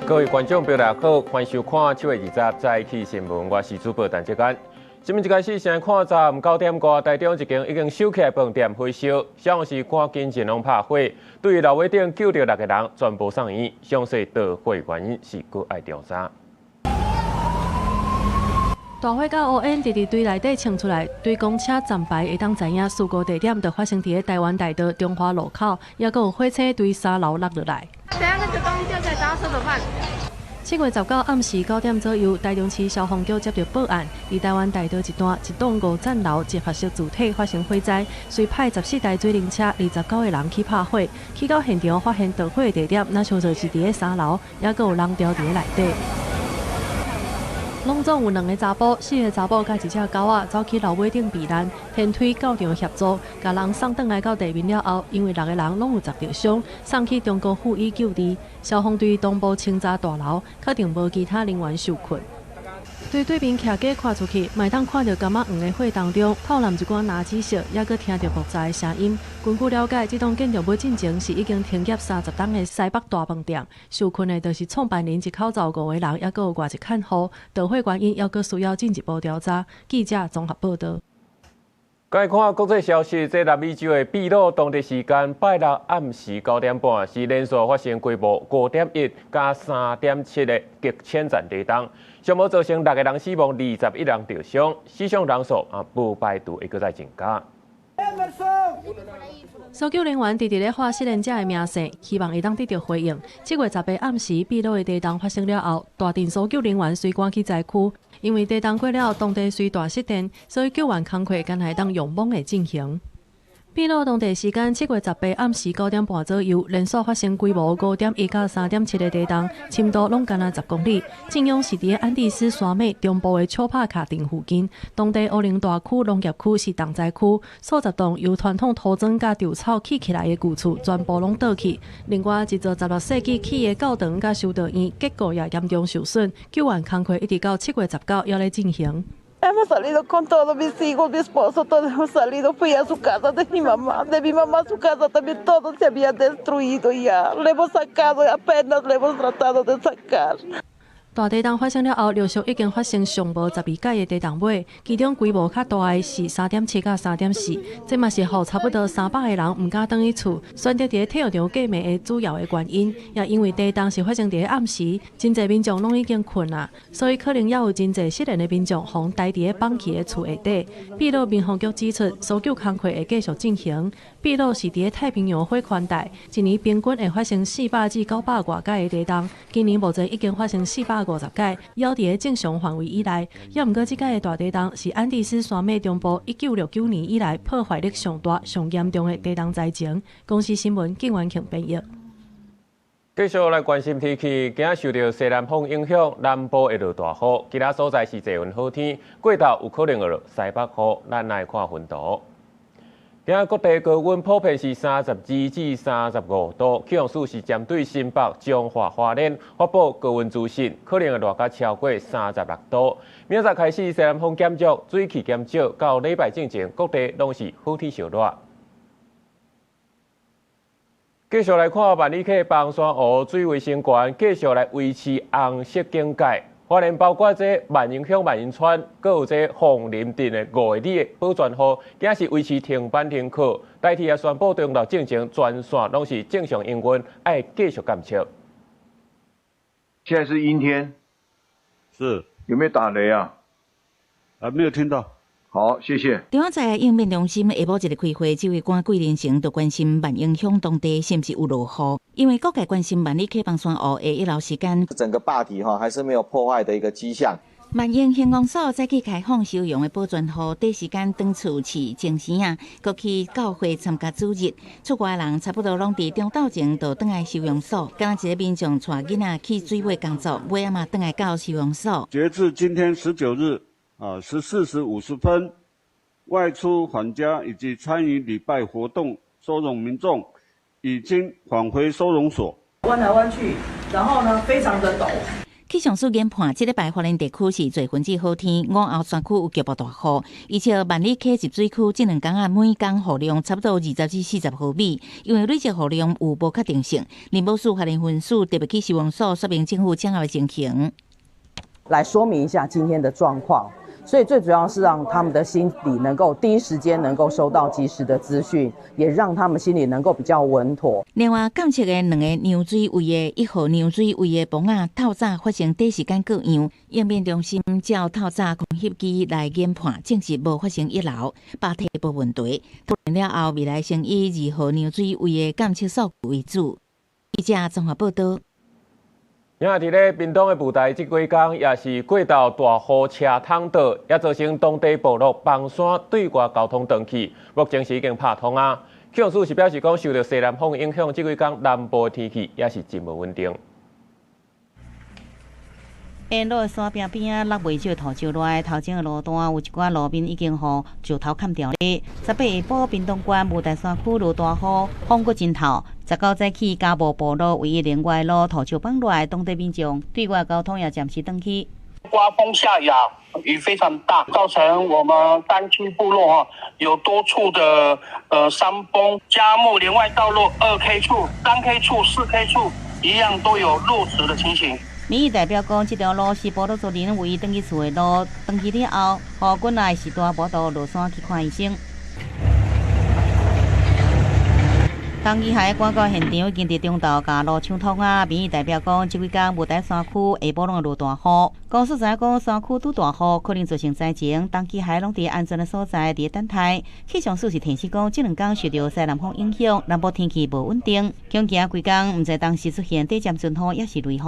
各位观众朋友大家好，欢迎收看7月20日早起新闻，我是主播陈志干。新闻一开始先看站9点多，台中一间已经收起来饭店火烧，消防是赶紧前往拍火，对楼尾顶救到6个人，全部送医。详细导火原因是搁爱调查。大火甲乌烟直直堆内底冲出来，对公车站牌会当知影事故地点就发生伫台湾大道中华路口，也阁有火车对3楼落落来。等下那个东西掉下来，打手怎么办7月19暗时9点左右，台中市消防局接到报案，伫台湾大道一段一栋5层楼结合式主体发生火灾，遂派14台水灵车29个人去拍火，去到现场发现导火的地点，那像就是伫3楼，也阁有人掉伫内底。拢总有2个查甫，4个查甫甲1只狗仔走去楼尾顶避难，天推到场协助，甲人送转来到地面了后，因为6个人拢有砸着伤，送去中国附医救治。消防队东部清查大楼，确定无其他人员受困。对面徛家看出去，卖当看到柑仔黄的火当中透蓝一寡垃圾色，也阁听到爆炸的声音。根据了解，这栋建筑物进前是已经停业30档的西北大饭店，受困的就是创办人一口罩5个人，也阁有外一看护。导火原因也阁需要进一步调查。记者综合报道。再看国际消息，这南美洲的秘鲁当地时间拜六暗时9点半，是连续发生规模5.1加3.7的极浅层地震，上无造成6个人死亡，21人受伤，死伤人数不排除会搁再增加。搜救人员直直咧喊失联者的名声，希望会当得到回应。7月18暗时，秘鲁的地震发生了后，大阵搜救人员随赶去灾区。因为地震过了，当地虽大失电，所以救援工作敢会当勇猛的进行。秘鲁当地时间7月18暗时9点半左右，连续发生规模5.1到3.7的地震，深度拢敢若10公里。震央是伫安第斯山脉中部的丘帕卡镇附近，当地乌林大区农业区是重灾区，数十栋由传统土砖甲稻草砌起来的旧厝全部拢倒去。另外，一座16世纪起的教堂甲修道院结构也严重受损，救援工作一直到7月19还在进行。Hemos salido con todos mis hijos, mi esposo, todos hemos salido. Fui a su casa de mi mamá su casa también todo se había destruido ya. Le hemos sacado, apenas le hemos tratado de sacar. 大地震发生了后，陆续已经发生上无12届的地震尾，其中规模较大的是3.7到3.4，这嘛是互差不多300个人唔敢返去厝，选择伫体育场过暝的主要的原因。也因为地震是发生伫暗时，真侪民众拢已经困啦，所以可能也有真侪失联的民众互待伫放弃的厝下底。秘鲁民防局指出，搜救工作会继续进行。秘鲁是伫太平洋火宽带，一年平均会发生400至900外届的地震，今年目前已经发生450届，还伫正常范围以内。也毋过，即届的大地震是安第斯山脉中部1969年以来破坏力上大、上严重的地震灾情。公司新闻景元庆编译。继续来关心天气，今仔受到西南风影响，南部会落大雨，其他所在是多云好天，过头有可能会落西北风，咱来看温度。今仔各地高温普遍是32至35度，气象署是针对新北、彰化、花莲发布高温资讯，可能会落到超过36度。明仔开始西南风减弱，水汽减少，到礼拜之前，各地拢是好天小热。继续来看万里溪房山湖水位升悬，继续来维持红色警戒。花莲包括这万盈乡、万盈村，搁有这凤林镇的5个里的保全号，今仔是维持停班停课，代替也宣布中昼进前全线拢是正常营运，爱继续监测。现在是阴天，是有没有打雷啊？没有听到。好，谢谢。中央灾害应变中心下晡一日开会，指挥官桂林成就关心万盈乡当地是不是有落雨，因为各界关心万里溪房山湖的1楼时间，整个坝体还是没有破坏的一个迹象。万盈县公所再去开放使用的保全号，第时间当厝饲前时过去教会参加主日，出外人差不多拢伫中昼前就倒来收容所，敢若一个民众带囡仔去水尾工作，尾仔嘛倒来到收容所。截至今天19日14时50分，外出返家以及参与礼拜活动收容民众已经返回收容所。弯来弯去，然后呢非常的陡。气象署研判，这礼拜花莲地区是侪分子好天，午后山区有局部大雨，而且万里溪集水区这2天每天雨量差不多20至40毫米，因为累积雨量有无确定性。林务署花莲分署特别去消防署说明政府掌握的情形，来说明一下今天的状况。所以最主要是让他们的心里能够第一时间能够收到及时的资讯，也让他们心里能够比较稳妥。另外，监测的2个酿水位的1号酿水位的棚啊，透早发生短时间各样，应变中心照透早空翕机来研判，证实无发生1楼坝体部问题。讨论了后，未来先以2号酿水位的监测数据为主。记者综合报道。今日伫咧屏东的布袋这几天，也是过道大雨车通道，也造成当地部落崩山对外交通断去，目前是已经拍通啊。气象署是表示讲，受到西南风影响，这几天南部的天气也是真无稳定。沿路的山边边啊，落袂少土石落来，头前的路段有一寡路面已经互石头砍掉咧。18下晡，屏东县雾台山区落大雨，风阁真透。19早起，嘉茂部落唯一连外路土石崩落来，当地民众对外交通也暂时断去。刮风下雨，雨非常大，造成我们山区部落有多处的山崩。嘉木连外道路2K 处、3K 处、4K 处一样都有落石的情形。民意代表讲，这条路是部落族人唯一转去厝的路，转去了后，本来时段无度落山去看医生。当机海广告现场已经伫中道甲路抢通啊！民意代表讲，这几天雾台山区下晡拢会落大雨，公司知影讲山区拄大雨，可能造成灾情。当机海拢伫安全的所在，伫等待。气象署是提示讲，这2天受到西南风影响，南部天气无稳定。恐惊几天唔知当时出现短暂阵雨，也是雷雨。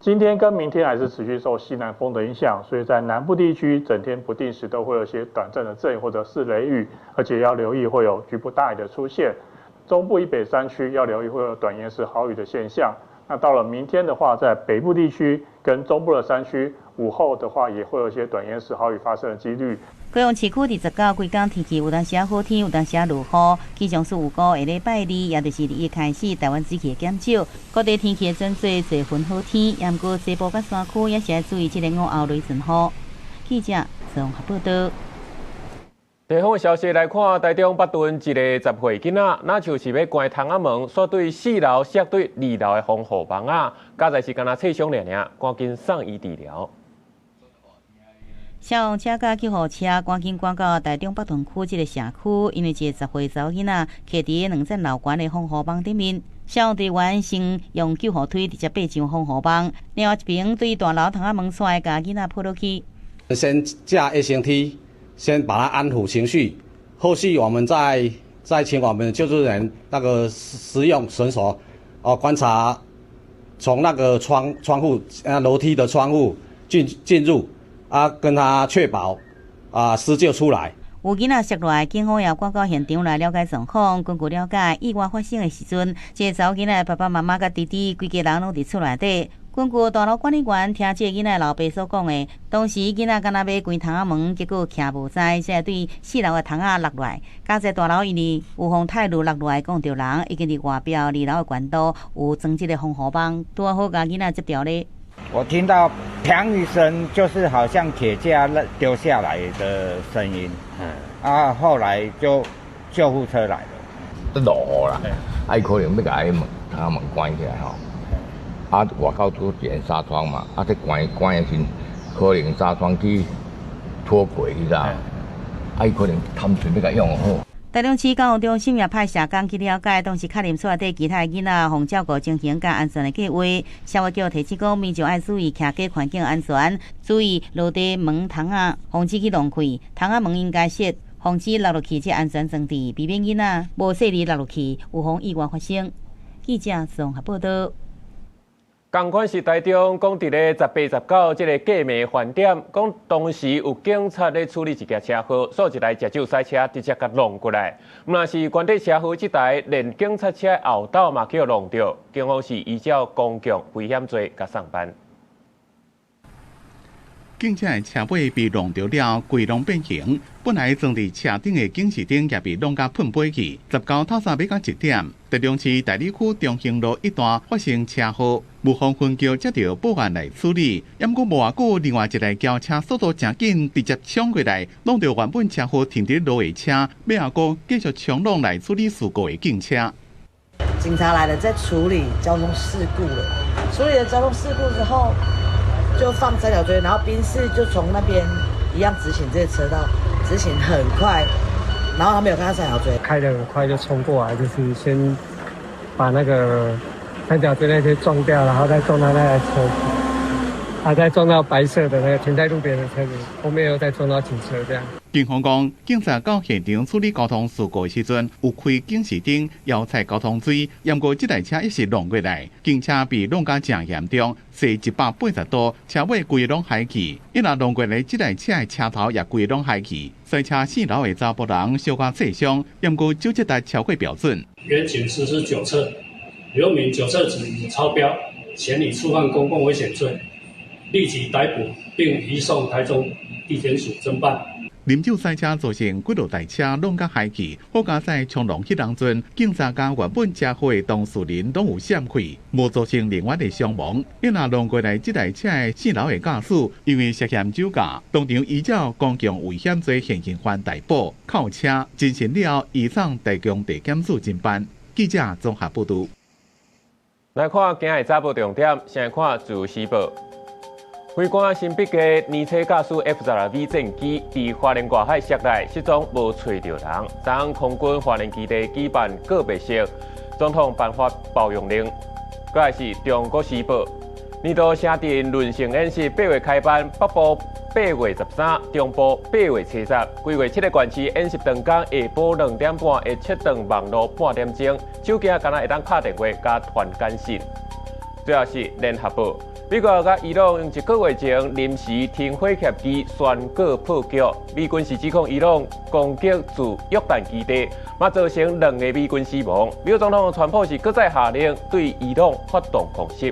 今天跟明天还是持续受西南风的影响，所以在南部地区整天不定时都会有些短暂的阵雨或者是雷雨，而且要留意会有局部大雨的出现。中部以北山区要留意会有短延时豪雨的现象。那到了明天的话，在北部地区跟中部的山区，午后的话也会有一些短延时豪雨发生的几率。高雄市区第19几天天气有当时好天，有当时落雨。气象署有估下礼拜2，也就是2月开始，台湾水气减少，各地天气转做侪分好天。也毋过西部甲山区也是要注意这个午后雷阵雨。记者综合报道。地方的消息来看，台中北屯一个10岁囡仔，那就是要关窗仔门，煞对4楼摔对2楼的防护网啊，加在是干那刺伤尔，赶紧送医治疗。消防车甲救护车赶紧赶到台中北屯区这个社区，因为一个10岁查某囡仔徛伫2层楼悬的防护网顶面，消防队员先用救护推直接爬上防护网，另外一边对大楼窗仔门栓甲囡仔抱落去。先架卫生梯，先把他安抚情绪，后续我们再请我们救助人那个使用绳索观察，从那个窗户楼梯的窗户进入。跟他确保施救出来。有囡仔摔落来，警方也赶到现场来了解状况。根据了解，意外发生的时阵，这个查某囡仔爸爸妈妈甲弟弟规家人拢伫厝内底。根据大楼管理员听这个囡仔老爸所讲的，当时囡仔敢若要关窗仔门，结果徛无知，才对4楼的窗仔落来。加在大楼因为有风太路落落来，讲着人已经伫外表2楼的管道有装这个防护网，拄好甲囡仔接掉咧。我听到砰一声，就是好像铁架丢下来的声音。后来就救护车来了。都落啦，可能要甲伊门窗仔门关起来吼。外口都一纱窗嘛，这关的时，可能纱窗去脱轨，你知道？可能贪钱要甲用好。台中市教育中心也派社工去了解，当时确认厝内底其他囡仔互照顾情形甲安全的计划。消防局提醒讲，民众爱注意徛街环境安全，注意落地门窗仔，防止去弄开，窗仔门应该设，防止落落去这安全装置，避免囡仔无细力落落去，有防意外发生。记者综合报道。同款是台中，讲伫咧18、19这个过暝饭点，讲当时有警察咧处理一件车祸，所以一台食酒赛车直接甲弄过来。若是关帝车祸这台连警察车后斗嘛叫弄着，警方是依照公共危险罪甲上班。警车的车尾被弄掉了，规拢变形。本来装伫车顶的警示灯也被弄甲喷飞去。19透早要到1点，台中市大理区中兴路一段发生车祸，雾峰分局接到报案来处理。不过无偌久，另外一台轿车速度真紧，直接冲过来，弄到原本车祸停伫路的车，要个继续冲弄来处理事故的警车。警察来了，在处理交通事故了。处理了交通事故之后，就放3条锥，然后宾士就从那边一样直行这个车道，直行很快，然后他没有看到3条锥，开得很快就冲过来，就是先把那个3条锥那些撞掉，然后再撞到那台车子，再撞到白色的那个停在路边的车子，后面又再撞到警车这样。警方讲，警察到现场处理交通事故的时阵，有开警示灯，摇踩交通锥，不过这台车一时弄过来，警车被弄甲真严重，斜180度，车尾规拢海去。一若弄过来，这台车的车头也规拢海去。摔车4楼的查甫人小可受伤，不过酒精值超过标准。原警司是酒测，刘明酒测值已超标，嫌疑触犯公共危险罪，立即逮捕并移送台中地检署侦办。啉酒赛车造成几落台车弄甲海去，好加在冲浪迄当阵，警察甲原本车祸的当事人拢有闪开，无造成另外的伤亡。因若弄过来这台车的4楼的驾驶，因为涉嫌酒驾，当场依照公共危险罪现行犯逮捕，扣车进行了移送台中地检署侦办。记者综合报道。来看今日早报重点，先看自由时报。菲官新笔的年车驾驶 F-12V 战机伫花莲外海涉内失踪，无找到人。昨空军花莲基地举办告别式，总统颁发保用令。再来是中国时报，年度城镇轮成演习8月开办，北部8月13，中部8月70。规月7个县市演习长工下晡2点半会切断网络半点钟，手机敢若会当打电话加传简讯。最后是联合报。美国甲伊朗用1个月前临时停火协议宣告破局。美军是指控伊朗攻击驻约旦基地，嘛造成2个美军死亡。美国总统川普是搁再下令对伊朗发动攻击。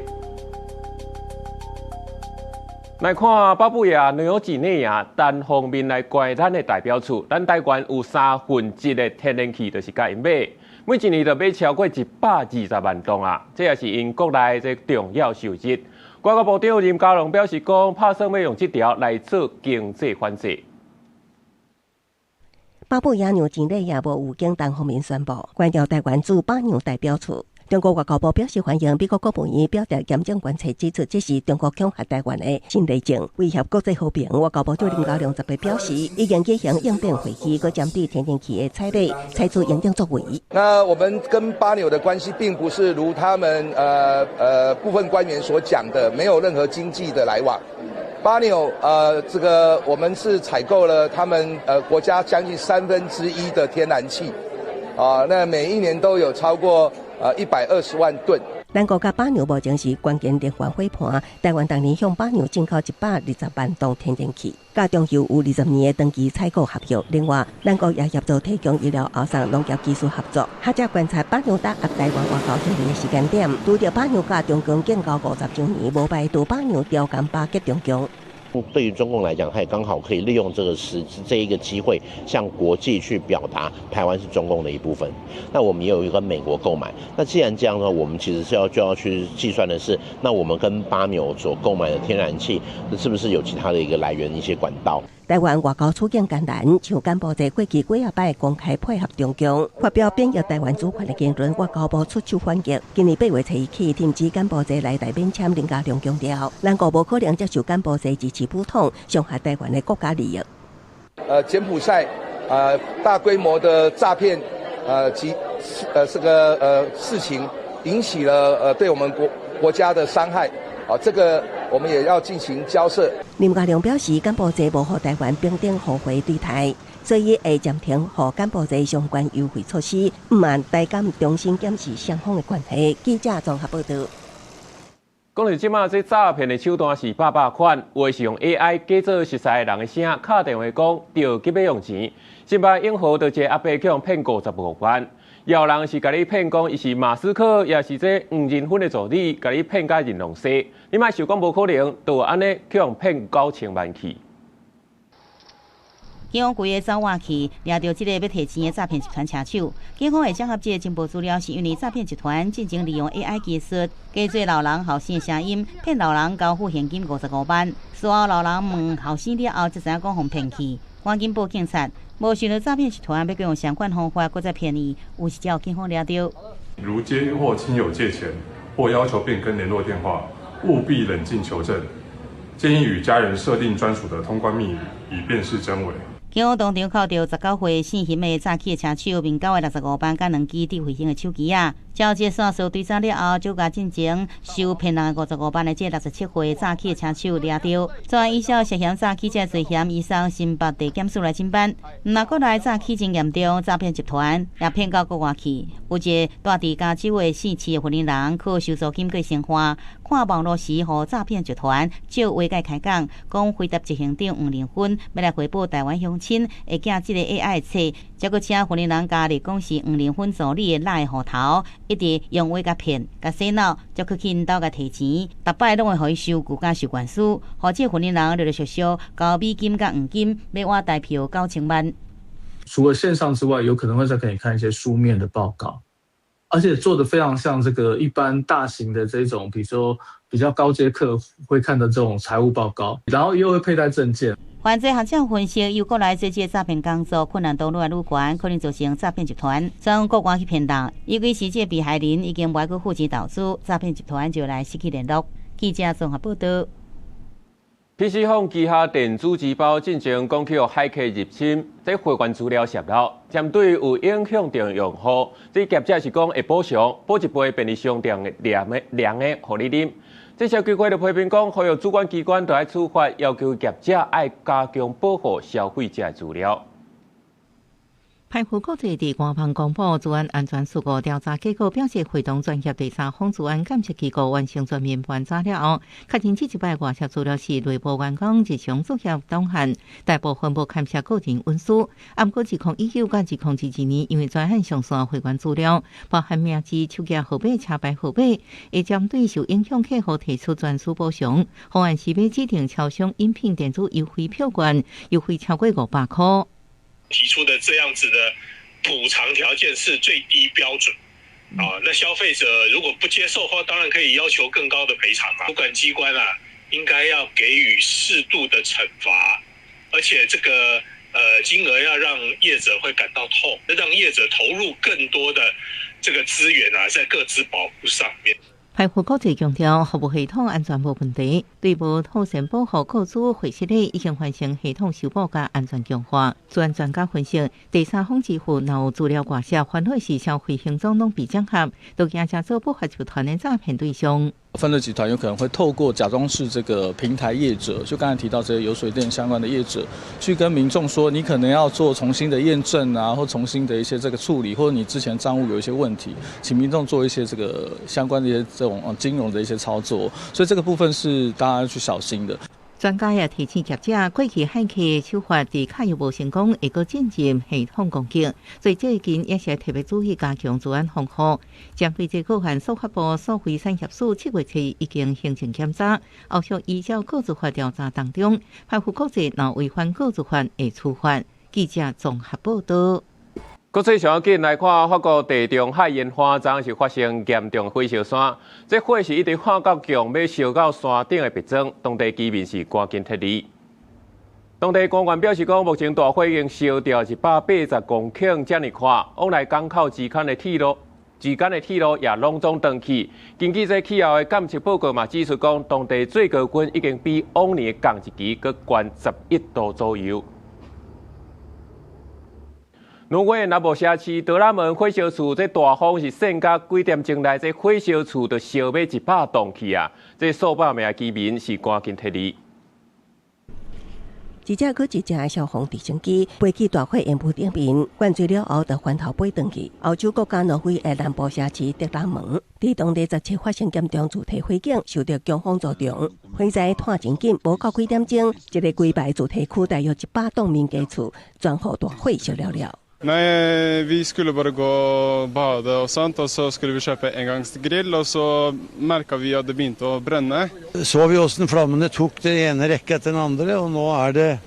来看巴布亚纽几内亚单方面来怪咱的代表处，咱台湾有1/3的天然气就是甲因买。每一年就买超过120万吨啊！这也是因国内这重要收入。外交部长林佳龙表示讲，打算要用这条来做经济反制。巴布亚纽几内亚无经单方面宣布关掉台湾驻巴纽代表处。中国外交部表示欢迎美国国务院表达严正观察，指出这是中国恐吓台湾的新例证，威胁国际和平。外交部长林佳龙10日表示，已经举行应变会议，佮针对天然气的采买采取严正作为。那我们跟巴纽的关系，并不是如他们部分官员所讲的，没有任何经济的来往。巴纽这个我们是采购了他们国家将近1/3的天然气，那每一年都有超过120万吨。咱国甲巴纽目前是关键连环伙伴，台湾当年向巴纽进口120万吨天然气，甲中油有20年的长期采购合约。另外，咱国也协助提供医疗、后送农业技术合作。学者观察巴纽打压台湾外交胜利的时间点，拄着巴纽甲中共建交50周年，无排除巴纽调侃巴结中共。对于中共来讲，它也刚好可以利用这一个机会，向国际去表达台湾是中共的一部分。那我们也有一个美国购买。那既然这样呢，我们其实就要去计算的是，那我们跟巴纽所购买的天然气，是不是有其他的一个来源、一些管道？台湾外交处境艰难，像柬埔寨过去几啊摆公开配合中共，发表贬抑台湾主权的言论，外交部出手反击。今年8月7日起，停止柬埔寨来台免签。林佳龙强调，咱国无可能接受柬埔寨支持武统，伤害台湾的国家利益。柬埔寨大规模的诈骗及这个事情，引起了对我们国家的伤害。这个我们也要进行交涉。林佳龙表示，柬埔寨无和台湾平等互惠对待，所以会暂停和柬埔寨相关优惠措施，唔按台柬重新检视双方的关系。记者综合报道。讲到即马，这诈骗的手段是百款，有的是用 AI 假做熟悉的人的声，敲电话讲着急要用钱。新北永和就一个阿伯去用骗50多万。有人是甲你骗讲伊是马斯克，也是这黄仁勋的助理，甲你骗甲认同西，你莫想讲无可能，就安尼去用骗9000万去。警方规个走挖去，抓到这个要摕钱的诈骗集团车手。警方会整合这个情报资料，是因为诈骗集团进行利用 AI 技术，加做老人后生的声音，骗老人交付现金55万。事后老人问后生了后，才知影讲互骗去，赶紧报警察。无想到诈骗集团要用相关方法，搁再骗伊，有时叫警方抓到。如接或亲友借钱，或要求变更联络电话，务必冷静求证。建议与家人设定专属的通关密语，以辨识真伪。警方当场扣到19岁姓邢的诈欺的车手，并9个65班甲2支智慧型的手机啊。交接线索对查了后，就甲进前受骗人的55班的这67岁诈欺的车手抓到。专案依照涉嫌诈欺这罪嫌，移送新北地检署来侦办。若国内诈欺真严重，诈骗集团也骗到国外去。有一个住伫加州的姓齐的婚姻人，靠收租金过生活。看网络时，互诈骗集团借话解开讲，讲回答执行长黄仁勋要来回报台湾乡亲，会寄这个 AI 的册，结果请婚姻人家里讲是黄仁勋助理的赖户头。一直用话甲骗、甲洗脑，才去因兜甲摕钱，逐摆拢会互伊收据甲收官司，或者婚姻人陆陆续续交美金甲黄金，要换代票9000万。除了线上之外，有可能会再给你看一些书面的报告，而且做的非常像这个一般大型的这种，比如说比较高阶客会看的这种财务报告，然后又会佩戴证件。犯罪学者分析，由国内这些诈骗工作困难度愈来愈悬，可能造成诈骗集团从国外去骗人。尤其是这被害人已经外国户籍投资，诈骗集团就来失去联络。记者综合报道。PC 放旗下电子支包进行攻击骇客入侵，这会员资料泄露，针对有影响到用户，这业者是讲会补偿，补一杯便利商店的凉的，互你啉。这消基会就批评讲，所有主管机关都要处罚，要求业者要加强保护消费者资料。派赴国际伫官方公布治安安全事故调查结果，表示会同专业第三方治安监测机构完成全面盘查了后，确认这一摆外泄资料是内部员工日常作业档案，大部分无牵涉个人隐私。不过2019甲2022年，因为专案上线会员资料，包含名字、手机号码、车牌号码，会针对受影响客户提出专属补偿。方案是要指定超商饮品电子优惠票券，优惠超过500块。提出的这样子的补偿条件是最低标准那消费者如果不接受的话，当然可以要求更高的赔偿嘛。主管机关应该要给予适度的惩罚，而且这个金额要让业者会感到痛，让业者投入更多的这个资源在个资保护上面。派赴国际强调，服务系统安全无问题，对无妥善保护个资会失礼，已经完成系统修补甲安全强化。治安专家分析，第三方支付若有资料外泄，反而是消费行踪拢被整合，都惊加做不法集团的诈骗对象。犯罪集团有可能会透过假装是这个平台业者，就刚才提到这些油水电相关的业者，去跟民众说，你可能要做重新的验证或重新的一些这个处理，或者你之前账务有一些问题，请民众做一些这个相关的一些这种金融的一些操作，所以这个部分是大家要去小心的。专家也提醒业者，过去骇客手法伫卡又无成功，会个进入系统攻击，所以最近也是特别注意加强治安防护。针对这个案，司法部诉贿产业署7月7已经行政检查，后续依照个资法调查当中，派赴国际若违反个资法会处罚。记者综合报道。国际上紧来看，法国地中海烟花昨是发生严重火烧山，这火是一直看到强要烧到山顶的别庄，当地居民是赶紧撤离。当地官员表示讲，目前大火已经烧掉180公顷这么宽，往来港口之间的铁路也拢总断去。根据这气候的监测报告嘛，指出讲，当地最高温已经比往年的同一期搁悬11度左右。挪威南部社区德拉门火烧厝，这大风是扇甲几点钟来，这火烧厝就烧要100栋去啊！这数百名居民是赶紧撤离。一架消防直升机飞去大火烟雾顶面，灌醉了后，就翻头飞转去。欧洲国家挪威的南部社区德拉门，伫当地17发生严重主题火警，受到强风助长。火灾探真紧，无到几点钟，一个规排主题区大约100栋民家厝，全部大火烧了了。Nej, vi skulle bara gå och bada och sånt och så skulle vi köpa engångsgrill och så märkte vi att det började att bränna. Så vi hvordan flammene tok det ene rekka etter den andre, og nå det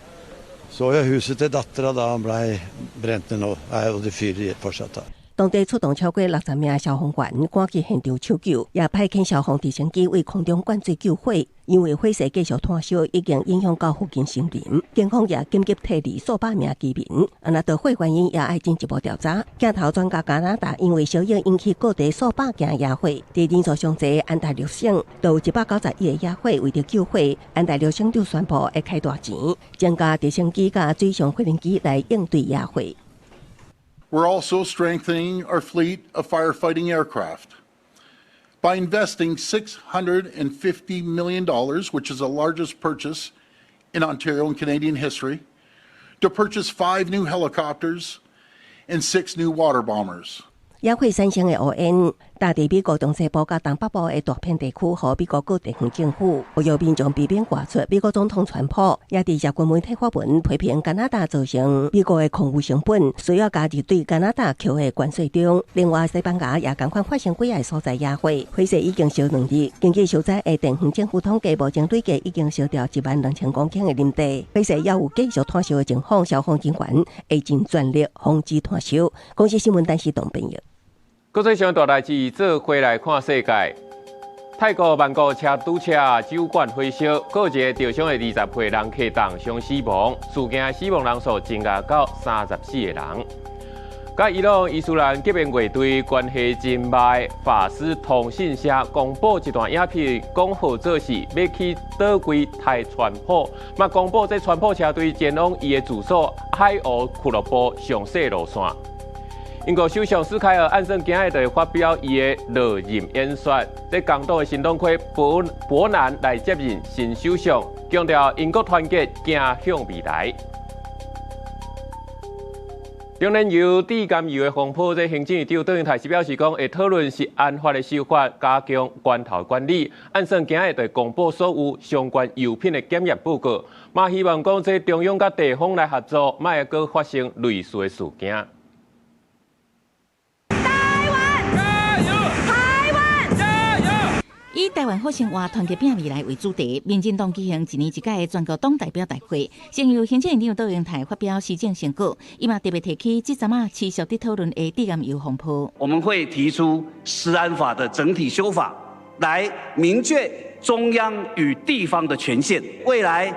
så jeg huset til dattera da han ble brent ned nå, og det fyrer fortsatt da.当地出动超过60名消防员赶去现场抢救，也派遣消防直升机为空中灌水救火。因为火势继续炭烧，已经影响到附近森林，警方也紧急撤离数百名居民。那导火原因也要进一步调查。镜头转到加拿大，因为烧烟引起各地数百件野火，地人数上侪安大略省都有191个野火，为着救火，安大略省就宣布会开大钱，增加直升机甲水上无人机来应对野火。We're also strengthening our fleet of firefighting aircraft by investing $650 million, which is the largest purchase in Ontario and Canadian history, to purchase 5 new helicopters and 6 new water bombers. 野火产生的乌烟，大地美国东西部甲东北部的大片地区，和美国各地方政府呼吁民众避免外出。美国总统川普也伫社群媒体发文批评加拿大造成美国的空污成本，需要加入对加拿大扣的关税中。另外，西班牙也同款发生几个所在野火，火势已经烧2日。根据受灾的地方政府统计，目前累计已经烧掉12000公顷的林地，火势也有继续炭烧的情况，消防人员会尽全力防止炭烧。公司新闻单是董朋友。国际上大代志，做回来看世界。泰国曼谷车堵车酒馆火烧，个一个受伤的20岁人客当伤死亡，事件死亡人数增加到34个人。甲伊朗伊斯兰革命卫队关系真歹，法斯通讯社公布一段影片，讲号做是要去倒柜泰川普，嘛公布这川普车队前往伊的住所海鸥俱乐部详细路线。英国首相斯凯尔按算今日就会发表伊的落任演说，在港岛的新党魁伯南来接任新首相，强调英国团结走向未来。中燃油、低甘油的风波，在行政院长邓英台是表示讲，会讨论是按法的修法，加强源头管理。按算今日就公布所有相关油品的检验报告，嘛希望讲这中央甲地方来合作，莫会阁发生类似的事件。以台湾好生活团结拼未来为主题，民进党举行1年1届的全国党代表大会，先由行政院长邓英台发表施政成果，伊嘛特别提起这阵啊持续伫讨论的低甘油风波。我们会提出食安法的整体修法，来明确中央与地方的权限，未来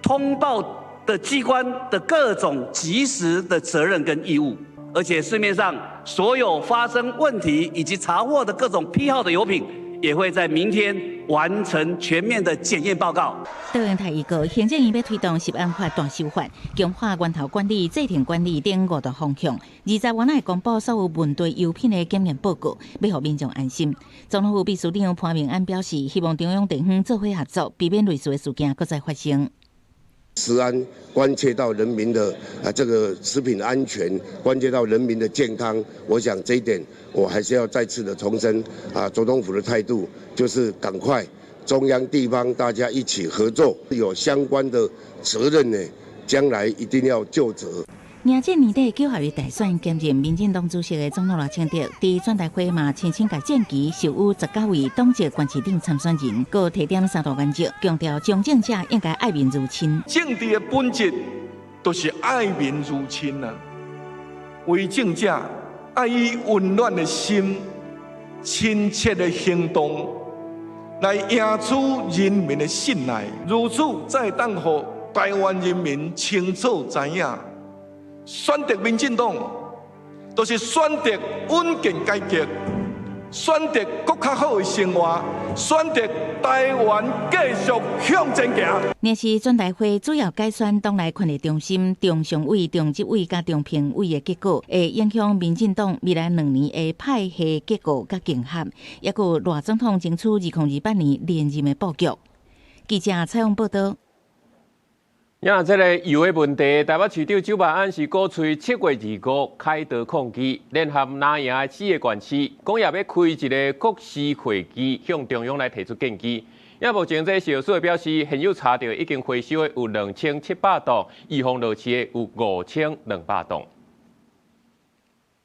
通报的机关的各种及时的责任跟义务，而且市面上所有发生问题以及查获的各种批号的油品，也会在明天完成全面的检验报告。邓英台预告，行政院要推动食安法大修法，强化源头管理、制定管理等5大方向。20晚会公布所有问题油品的检验报告，要让民众安心。总统府秘书长潘明安表示，希望中央地方做伙合作，避免类似的事件再发生。食安关切到人民的这个食品安全，关切到人民的健康，我想这一点我还是要再次的重申总统府的态度，就是赶快中央地方大家一起合作，有相关的责任呢，将来一定要就责。迎接年底9月大选，兼任民进党主席的总统赖清德，伫全代会嘛亲亲甲建议受有19位党籍关系顶参选人，佮提点3大原则，强调从政者应该爱民如亲。政治的本质都是爱民如亲啊！为政者爱以温暖的心、亲切的行动来赢取人民的信赖，如此才当互台湾人民清楚知影。选择民进党，就是选择稳健改革，选择更较好的生活，选择台湾继续向前行。年是全代会主要改选党内权力中心、中常委、中执委甲中评委的结果，会影响民进党未来2年的派系结构甲竞合，也有赖总统争取2028年连任的布局。记者采访报道。这个油的问题，台北市长周万安是鼓吹7月25开刀抗击，联合南营的4个县市，讲也要开一个国事会议，向中央来提出建议。目前这小所表示，现有查到已经回收的有2700栋，预防落市的有5200栋。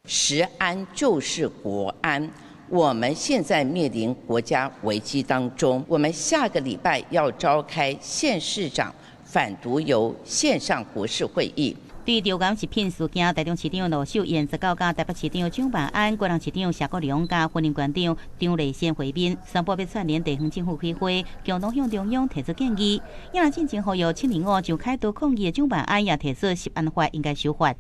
食安就是国安。我们现在面临国家危机当中，我们下个礼拜要召开县市长反毒油线上国事会议。对于流感食品事件，台中市长罗秀燕19甲台北市长蒋万安、高雄市长谢国良甲婚姻馆长张丽仙会面，宣布要串联地方政府开会，共同向中央提出建议。也来进行呼吁705就开刀抗议的蒋万安也提出食安法应该修法。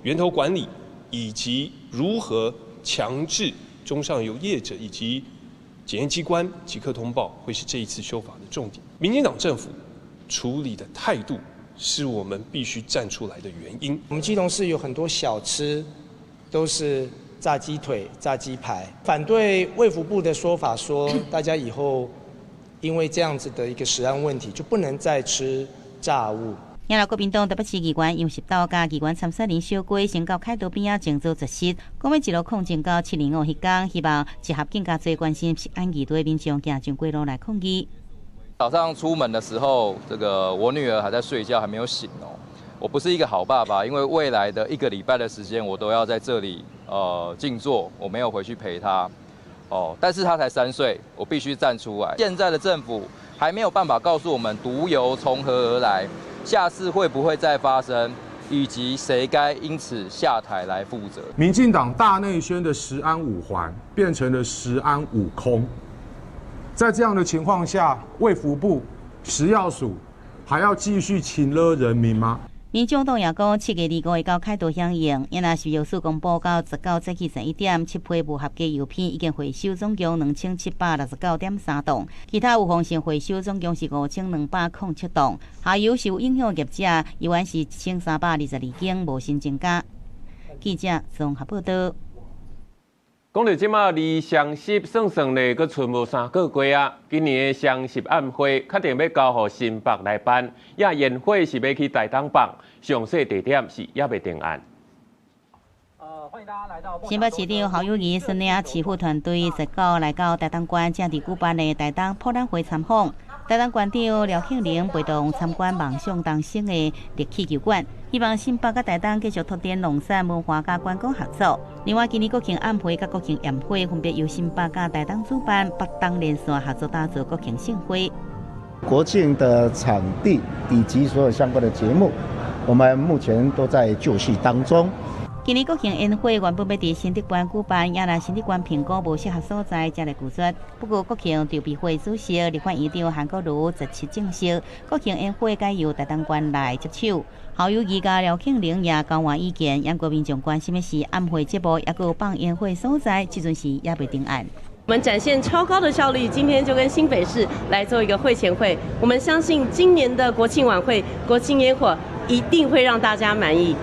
源头管理以及如何强制中上游业者以及检验机关即刻通报，会是这一次修法的重点。民进党政府处理的态度，是我们必须站出来的原因。我们基隆市有很多小吃都是炸鸡腿、炸鸡排，反对卫福部的说法说，大家以后因为这样子的一个食安问题，就不能再吃炸物。也来国民党台北市议员杨石岛甲议员参选人小龟先到凯道边仔静坐绝食，讲要一路抗争到705迄天，希望集合更加多关心食安议题的民众行上街路来抗议。早上出门的时候，我女儿还在睡觉，还没有醒哦。我不是一个好爸爸，因为未来的1个礼拜的时间，我都要在这里静坐，我没有回去陪她哦。但是她才3岁，我必须站出来。现在的政府还没有办法告诉我们毒油从何而来，下次会不会再发生，以及谁该因此下台来负责。民进党大内宣的食安5环变成了食安5空。在这样的情况下，卫福部、食药署还要继续请了人民吗？民众党也讲，7月25日到凯道响应，因那食药署公布到19早起11点，7批无合格药片已经回收总共2769.3吨，其他有风险回收总共是5207吨。下游受影响业者依然是1322件，无新增加。记者综合报道。讲到即马离双十算算咧，阁剩无3个月啊！今年的双十晚会确定要交予新北来办，也宴会是要去台东办，详细地点是也未定案。欢迎大家来到新北市长侯友宜率领市府团队19来到台东县正伫举办的台东博览会参访。台东县长廖庆玲陪同参观梦想当升的热气球馆，希望新北甲台东继续拓展农产文化甲观光合作。另外，今年国庆晚会甲国庆宴会分别由新北甲台东主办，北东连线合作打造国庆盛会。国庆的场地以及所有相关的节目，我们目前都在就绪当中。今年国庆宴会原本要伫新竹县举办，也来新竹县评估无适合所在，才来拒绝。不过国庆筹备会主席立法院长韩国瑜17证实，国庆宴会该由台东县来接手。侯友宜甲廖庆玲也交换意见，让国民众关心的是晚会节目，也有办宴会所在，这阵是也未定案。我们展现超高的效率，今天就跟新北市来做一个会前会。我们相信今年的国庆晚会、国庆烟火一定会让大家满意。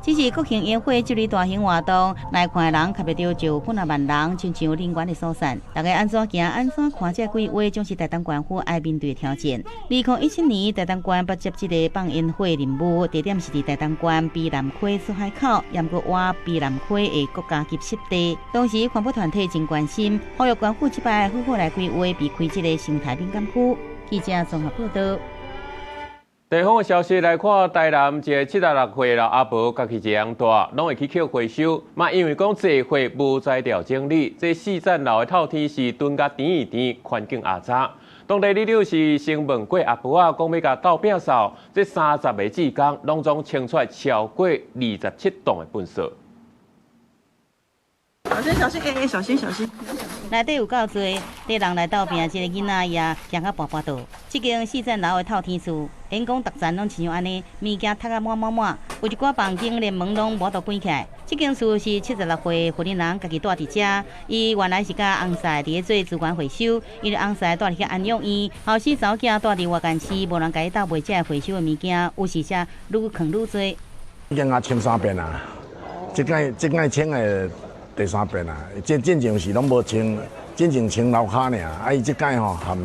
只是国庆烟火这类大型活动，来看的人特别着就几万人，亲像人员的疏散。大家安怎行、安怎看这规划，将是台东县府爱面对的挑战。2017年，台东县不接这个放烟火任务，地点是伫台东县卑南溪出海口，盐阁湾卑南溪的国家级湿地。当时环保团体真关心，呼吁县府这摆好好来规划，避开这个生态敏感区。记者综合报道。地方的消息来看，台南一个76岁老阿婆，家己一样大，拢会去捡回收。嘛，因为讲这会无材料整理，这4层楼的透天是蹲甲甜一甜，环境阿杂。当地李是先问过阿婆啊，讲要甲斗摒扫，这30个志工拢总清出超过27栋的粪扫。小心，小心，小心！内底有够多，地人来斗拼，一个囡仔也行到跋倒。这间4层楼的透天厝，因讲逐层拢亲像安尼，物件摊啊满，有一寡房间连门拢无得关起来。这间厝是76岁妇人家己住伫遮，伊原来是甲翁婿伫咧做资源回收，伊的翁婿住伫遐安养院，后4查某囝住伫外间市，无人甲伊斗卖这回收的物件，有时则愈坑愈多。已经啊清3遍啊，即摆清的。第3遍啊，进前是拢无清，进前清楼骹尔，伊即摆吼含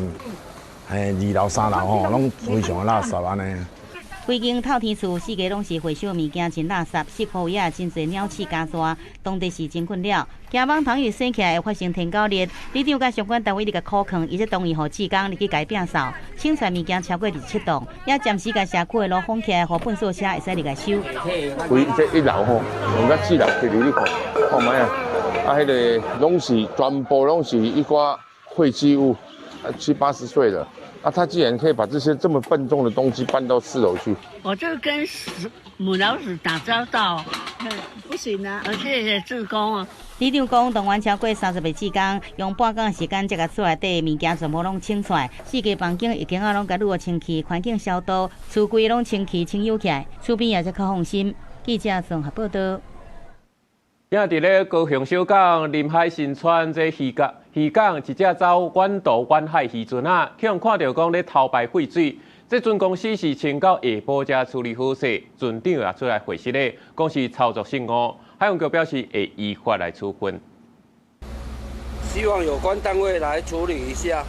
2楼3楼吼，拢非常垃圾安尼。规间透天厝四界拢是回收物件真垃圾，湿裤也真侪鸟鼠加蛇，当地是真困扰。警方倘若生起来会发生天狗热，里长甲相关单位甲苦劝，伊则同意互志工入去改变扫，清扫物件超过27栋，也暂时甲社区的路封起来，互粪扫车会使入来收。规这一楼吼，用到4楼去入去看，看卖啊！啊，迄个拢是全部拢是一寡废弃物，70、80岁了。啊，他既然可以把这些这么笨重的东西搬到4楼去，我就跟母老鼠打交道，不行啊！谢谢志工啊。里长讲，动员超过30个志工，用半工时间才甲厝内底物件全部拢清出来，四界房间已经拢甲愈清气，环境消毒，厝规拢清气清幽起来，厝边也才较放心。记者综合报道。今伫咧高雄小港临海新村这渔港，一只走远渡远海渔船啊，去人看到讲咧偷排废水。这船公司是请到下晡才处理好势，船长也出来回释咧，讲是操作失误。海洋局表示会依法来处分。希望有关单位来处理一下。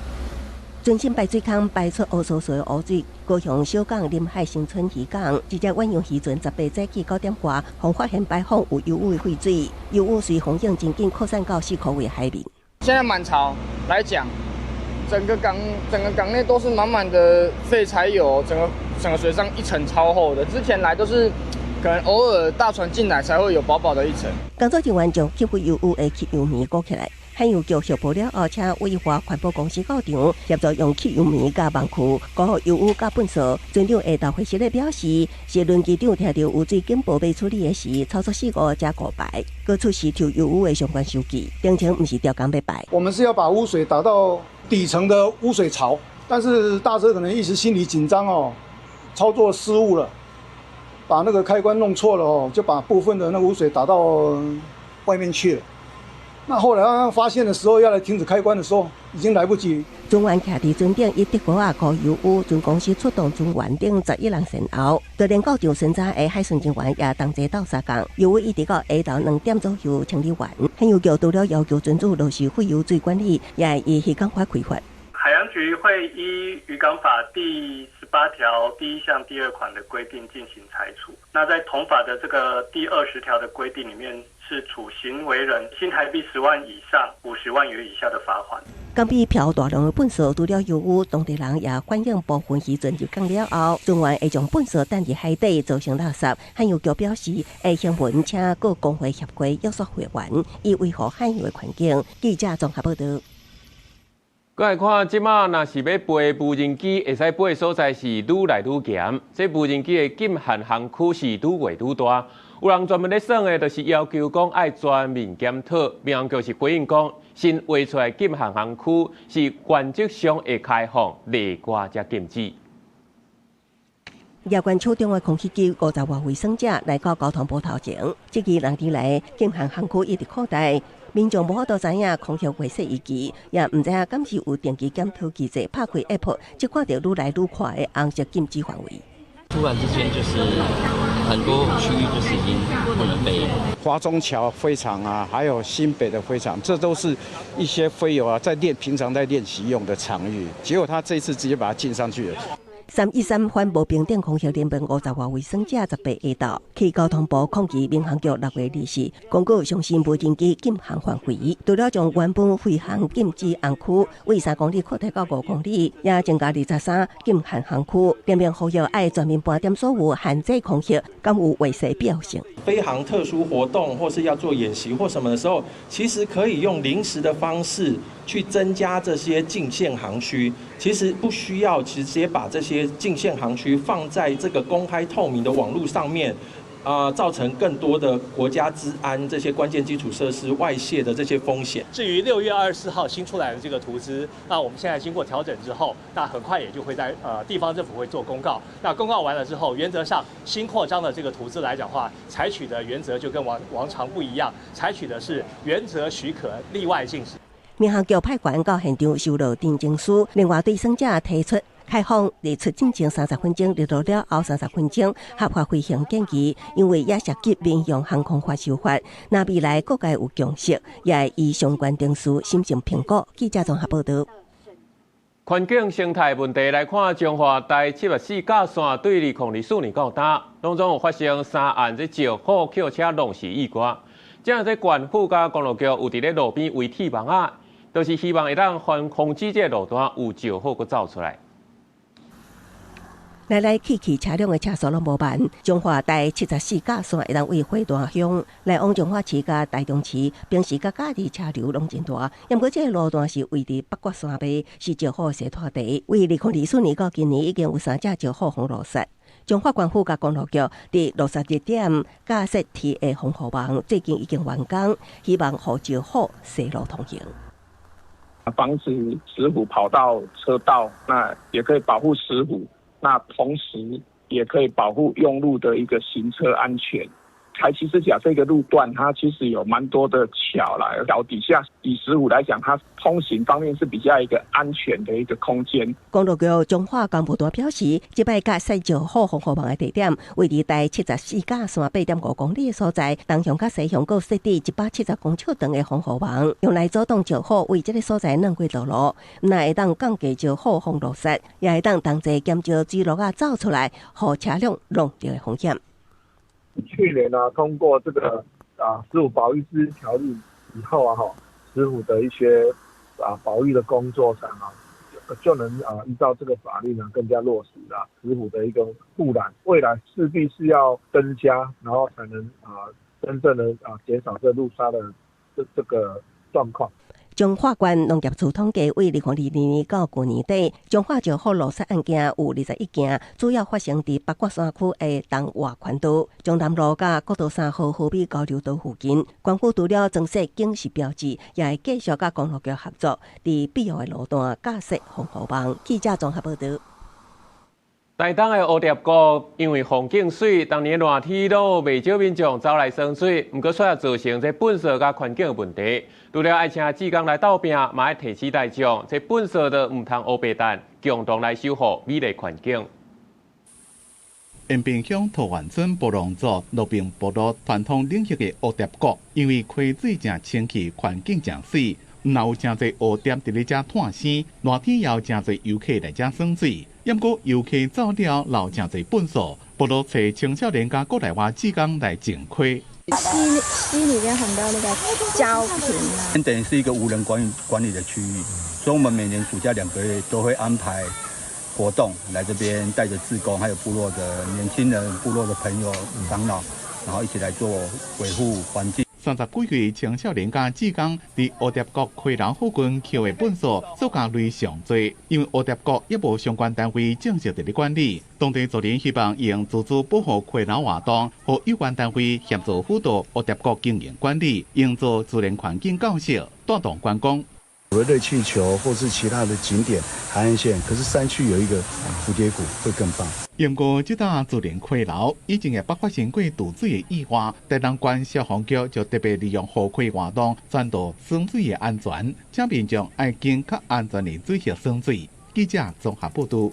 全新排水坑排出污浊水污水，高雄小港临海新村渔港，一只远洋渔船18早起9点外，方发现排放有油污的废水，油污随风影真紧扩散到4口尾海面。现在满潮来讲，整个港内都是满满的废柴油，整个水上一层超厚的。之前来都是可能偶尔大船进来才会有薄薄的一层。工作人员将吸附油污的汽油棉裹起来。海洋局协报了后，请委华环保公司告场协助用汽油棉加网区裹好油污加粪扫。船长下昼回时咧表示，是轮机长听到有水警报被处理的时，操作失误加过排，各出示抽油污的相关收据，定称不是调工要排。我们是要把污水打到底层的污水槽，但是大车可能一时心理紧张哦，操作失误了，把那个开关弄错了哦，就把部分的那个污水打到外面去了。那后来发现的时候，要来停止开关的时候，已经来不及。船员徛伫船顶，一滴锅啊高油污，船公司出动船员等11人善后。就连到场巡查的海巡人员也同齐到沙港，油污一直到下昼2点左右清理完。海洋局除了要求专注落实废油水管理，也以渔港法规范。海洋局会依渔港法第18条第1项第2款的规定进行裁处。那在同法的这个第20条的规定里面，是处行为人新台币10万以上50万元以下的罚款。港边漂大量的粪扫除了油污，当地人也反映部分渔船入港了后，船员会将粪扫等伫海底造成垃圾。海洋局表示，会向文请各工会协会约束会员，以维护海洋的环境。记者综合报道。再来看，即马若是要飞无人机，会使飞的所在是愈来愈严。这无人机的禁限航区是愈画愈大。有人专门咧算的，就是要求讲爱全面检讨。民航局是回应讲，新画出来禁限航区是原则上会开放，例外才禁止。夜间处长的空气机50外卫生者来到交通部头前，这期2年来禁限航区一直扩大。民众无法度知影空气卫生仪器，也唔知影敢是有定期检讨机制，拍开 App 就看到愈来愈快的红色禁止范围。突然之间，就是很多区域就是已经不能飞。华中桥飞场啊，还有新北的飞场，这都是一些飞友啊平常在练习用的场域，结果他这次直接把它进上去了。313反无平等空气联盟50外卫生者18下到，去交通部控制民航局6月20日公告上新无人机禁航范围，除了将原本飞航禁止航区为3公里扩大到5公里，也增加23禁限航区。联盟呼吁爱全面盘点所有限制空气，敢有违规必要性。飞航特殊活动或是要做演习或什么的时候，其实可以用临时的方式去增加这些禁限航区。其实不需要直接把这些禁限航区放在这个公开透明的网络上面，造成更多的国家治安这些关键基础设施外泄的这些风险。至于6月24号新出来的这个图资，那我们现在经过调整之后，那很快也就会在地方政府会做公告。那公告完了之后，原则上新扩张的这个图资来讲话，采取的原则就跟往常不一样，采取的是原则许可例外禁止。民航局派员到现场收到定情书，另外对生者提出开放列出进前30分钟，列到了后30分钟合法飞行建议，因为也涉及民用航空法修法。那未来各界有共识，也以相关定数审慎评估。记者综合报道。环境生态问题来看，中华台704甲线对2024年到打，当中有发生3案石虎客车肇事意外。这样县府甲公路局有伫咧路边围铁网啊，就是希望会当防止这路段有石虎佮走出来。来来去去车辆的车速拢无慢，中华台74甲线会当为花大乡来往中华市甲台中市，平时甲假日车流拢真大。因过这个路段是位伫北角山尾，是石虎西拖地。为2024年到今年已经有3只石虎红落雪。中华县府甲公路局伫60点架设铁的防护网，最近已经完工，希望让石虎西路通行。防止石虎跑到车道，那也可以保护石虎。那同时也可以保护用路的一个行车安全。台74甲这个路段，它其实有蛮多的桥啦，桥底下以石虎来讲，它通行方面是比较一个安全的一个空间。公路局中华干部段表示，这摆架设石虎防护网的地点位于台74甲线8.5公里的所在，东向甲西向各设置170公尺长的防护网，用来阻挡石虎为这个所在软过道路，那会当降低石虎风落雪，也会当同齐减少水路走出来，让车辆弄到的风险。去年呢，通过这个石虎保育自治条例以后啊，石虎的一些保育的工作上就能依照这个法律呢更加落实石虎的一个护栏，未来势必是要增加，然后才能真正的减少这路杀的这个状况。中华县农业处统计，为2022年到去年底，中华石虎落雪案件有21件，主要发生伫北角山区的东华环岛、中南路甲国道3号河滨交流道附近。县府除了装设警示标志，也会继续甲公路局合作，伫必要的路段架设防护网。记者综合报道。台东的蝴蝶谷因为风景水，当年热天都有未少民众走来耍水，不过却造成这粪扫甲环境的问题。除了爱请志工来斗拼，嘛要提醒大众，这粪扫都唔通乌白蛋，共同来守护美丽环境。延平乡桃园村布农组路边部落传统领域的蝴蝶谷，因为溪水正清气，环境正水，若有真侪蝴蝶伫咧遮探生，热天也有真侪游客来遮耍水。因过游客走了，老真侪粪扫，部落找青少年家国内外志工来净溪。溪里面很多那个胶瓶啊。等于是一个无人管理的区域，所以我们每年暑假2个月都会安排活动来这边，带着志工还有部落的年轻人、部落的朋友、长老，然后一起来做维护环境。30几位青少年甲志工伫蝴蝶谷溪流附近捡的粪扫数量类上多，因为蝴蝶谷也无相关单位正式伫咧管理。当地族人希望用自主保护溪流活动，和有关单位协助辅导蝴蝶谷经营管理，营造自然环境教室，带动观光。所谓的气球或是其他的景点海岸线，可是山区有一个蝴蝶谷会更棒。不过，这搭自然溪流以前也爆发生过堵水的意外，台东县消防局就特别利用护溪活动，宣导耍水的安全，请民众爱经较安全的水域耍水。记者综合报道。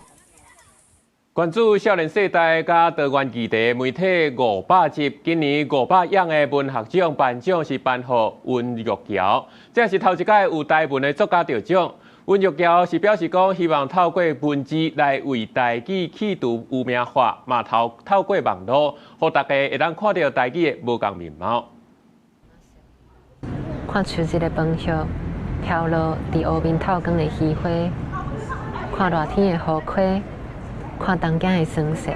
关注少年世代甲多元议题媒体500集，今年500样的文学奖颁奖是颁予温玉桥，这是头一届有台文的作家得奖。温玉桥是表示讲，希望透过文字来为台语企图有名化，嘛透过网络，互大家会当看到台语的无同面貌。看树一个方向，飘落伫乌面透光的鱼花，看热天的雨溪。看东京的酸涩。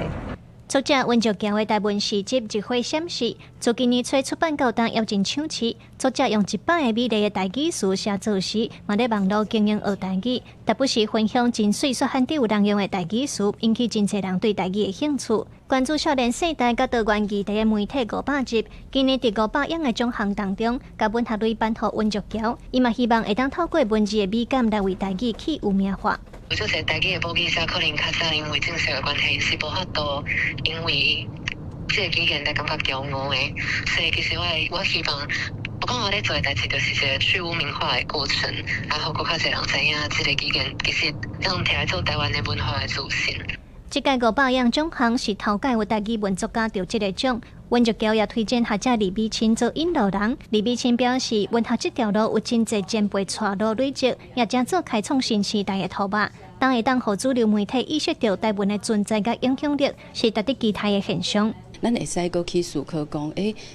作者温玉桥的台文诗集《一花闪逝》，自今年初出版到当，要进抢市。作者用100个美丽的台语词写作诗，嘛在网络经营学台语，特别是分享真水说罕有人用的台语词，引起真侪人对台语的兴趣。关注少年世代甲多元议题的媒体500集，今年第500样的奖项当中，甲文学类颁予温玉桥，伊嘛希望会当透过文字的美感来为台语去有名化。有做些台语的母语者可能较早因为正式的关系是无法度，因为这个语言来感觉骄傲的，所以其实我希望，不管我咧做的代志，就是一个去污名化的过程，然后更较侪人知影这个语言其实让摕来做台湾的文化的自信。这届500样奖项是头届有台语文作家得这个奖。文学局也推荐学者李美清做引路人。李美清表示，文学这条路有真侪前辈带路累积，也正做开创新时代的头把。当会当互主流媒体意识到台湾的存在甲影响力，是值得期待的现象。咱会使搁去思考讲，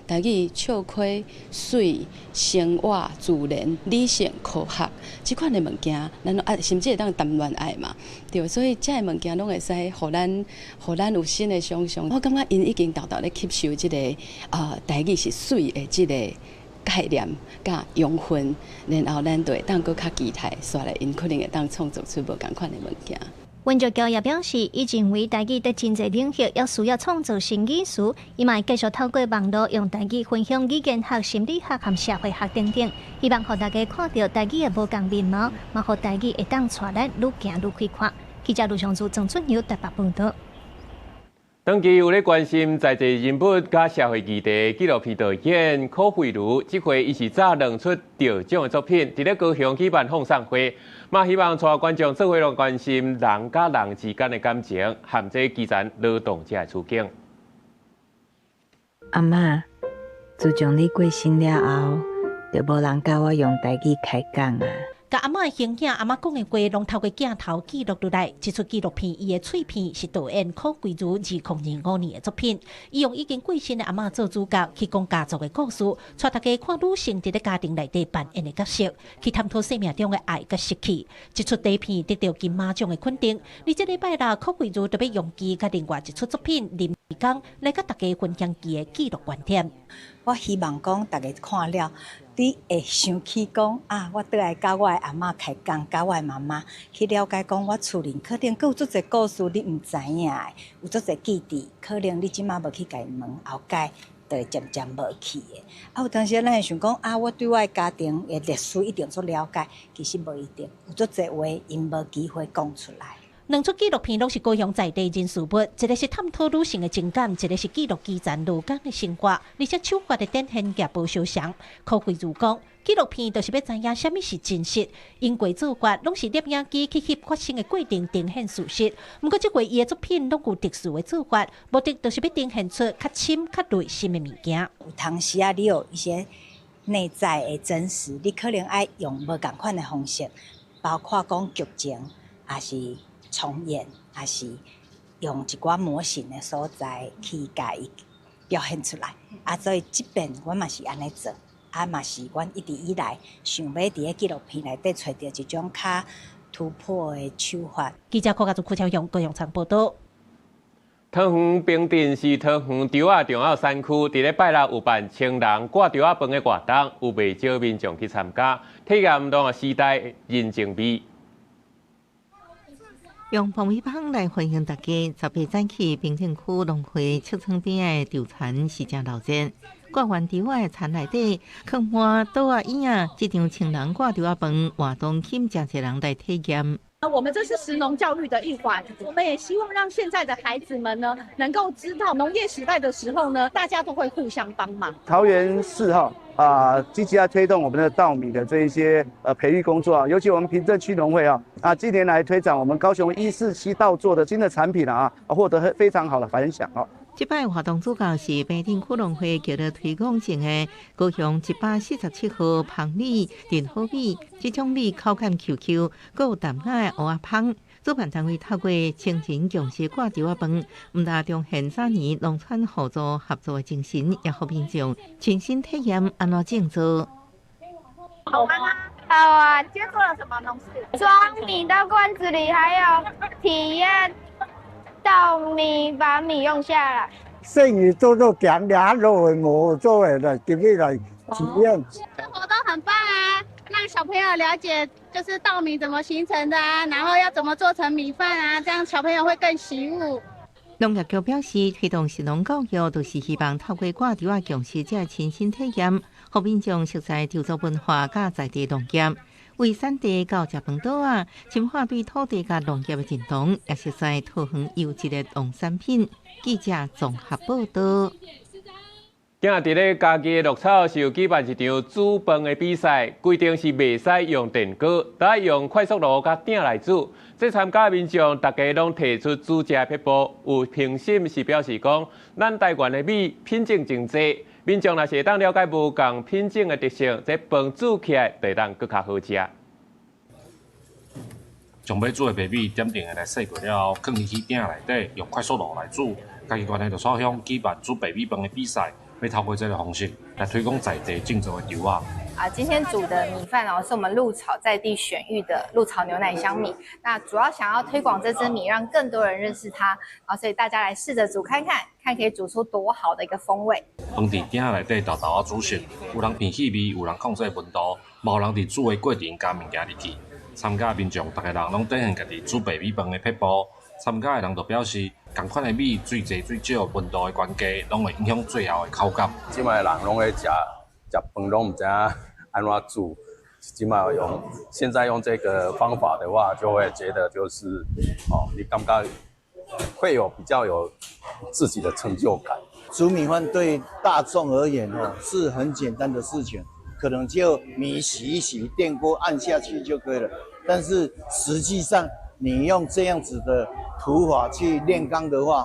台语笑亏、水、生活、自然、理性、科学，即款的物件，咱甚至会当谈恋爱嘛，对，所以这个物件拢会使，互咱有新的想象。我感觉因已经豆豆咧吸收即个台语是水的即个概念甲养分，然后咱就会当搁较期待，煞来因可能会当创作出无共款的物件。文学局也表示，伊认为台语在真侪领域也需要创造新语词，伊嘛会继续透过网络用台语分享语言学、心理学和社会学等等，希望让大家看到台语的无共面貌，嘛让台语会当带咱愈行愈开阔。记者卢尚珠、郑春友台北报道。长期有咧关心在地人物甲社会议题纪录片导演柯慧茹，这回伊是早亮出得奖的作品，伫咧高雄举办放送会，嘛希望带观众做伙来关心人甲人之间的感情，和这基层劳动者的处境。阿嬷，自从你过身了后，就无人教我用台语开讲啊。甲阿嬷的形象，阿嬷讲的话，拢透过镜头记录落来。这出纪录片，伊的脆片是导演柯慧茹2005年的作品。伊用已经过身的阿嬷做主角，去讲家族的故事，带大家看女性伫咧家庭内底扮演的角色，去探讨生命中的爱甲失去。这出底片得到金马奖的肯定。而这礼拜六，柯慧茹特别用其甲另外一出作品《林时光》来甲大家分享其的纪录观点。我希望讲大家看了，你会想起讲我倒来教我的阿嬷开讲，教我的妈妈去了解讲我厝里可能有足侪故事你唔知影的，有足侪记忆，可能你即马无去甲伊问，后届就会渐渐无去的。有当时咱会想讲我对我的家庭的历史一定足了解，其实无一定，有足侪话因无机会讲出来。两出纪录片拢是高雄在地人事物，一个是探讨女性的情感，一个是记录基层劳工的生活，而且手法的展现也无相像。柯慧茹讲，纪录片就是要知影什么是真实，因为做法拢是摄影机去翕发生的过程，呈现事实。不过，这回伊的作品拢有特殊的做法，目的就是要呈现出较深、较内心的物件。有当时你有一些内在的真实，你可能爱用无同款的方式，包括讲剧情，还是重演，还是用一寡模型的所在去甲伊表现出来。所以即遍我嘛是安尼做，嘛是阮一直以来想要伫个纪录片内底找到一种较突破的手法。记者柯家族柯超雄高雄场报道。桃园平镇是桃园潮仔重要山区，伫咧拜六有办青人挂潮仔饭的活动，有袂少民众去参加，体验唔同的时代人情味。用爆米花来欢迎大家。18早起，平镇区农会측窗边的稻田是正热闹。挂完稻仔的田内底，放满稻仔影，这场青人挂稻仔饭活动，吸引真侪人来体验。我们这是食农教育的一环，我们也希望让现在的孩子们呢，能够知道农业时代的时候呢，大家都会互相帮忙。桃园市积极来推动我们的稻米的这一些培育工作尤其我们平镇区农会近年来推展我们高雄147稻作的新的产品获得非常好的反响这摆活动主角是平镇区农会极力推广型的高雄147号芳米仁好米，这种米口感 QQ， 还有淡雅的蚵仔芳。主办单位透过亲情共识挂潮仔饭，唔但彰显3年农村互助合作的精神，也互民众亲身体验安怎种作。好玩吗？好啊！今天做了什么农事？装米到罐子里，还有体验稻米，把米用下来。剩余做强俩肉的模作为的，今日来体验。这活动很棒啊！让小朋友了解就是稻米怎么形成的然后要怎么做成米饭这样小朋友会更习武。农业局表示，推动食农教育，就是希望透过挂潮仔强势者亲身体验，让民众熟悉稻作文化甲在地农业，为产地到食饭岛深化对土地甲农业的认同，也熟悉桃园优质的农产品。记者综合报道。今日伫咧家己的鹿草是有举办一场煮饭的比赛，规定是袂使用电锅，得爱用快速炉甲鼎来煮。这参加的民众大家拢提出煮食撇步，有评审是表示讲，咱台湾的米品种真济，民众若是会当了解无共品种的特性，这饭煮起来就会当更较好食。将要煮的白米点定的来洗过了后，放进去鼎内底，用快速炉来煮。嘉义县的鹿草乡举办煮白米饭的比赛。 要透过这个方式来推广在地种植的稻啊。今天煮的米饭哦，是我们鹿草在地选育的鹿草牛奶香米。那主要想要推广这支米，让更多人认识它，所以大家来试着煮看看，看可以煮出多好的一个风味。饭伫鼎内底豆豆煮熟，有人变气味，有人控制温度，无人伫煮的过程加物件入去。参加的民众，大家人拢展现家己煮白米饭的撇步。参加的人就表示。 同款的米水侪水少，温度的关系，拢会影响最后的口感。即卖人拢会食饭，拢唔知安怎煮。即卖现在用这个方法的话，就会觉得就是你感觉会比较有自己的成就感。煮米饭对大众而言是很简单的事情，可能就米洗一洗，电锅按下去就可以了。但是实际上，你用这样子的 土法去炼钢的话，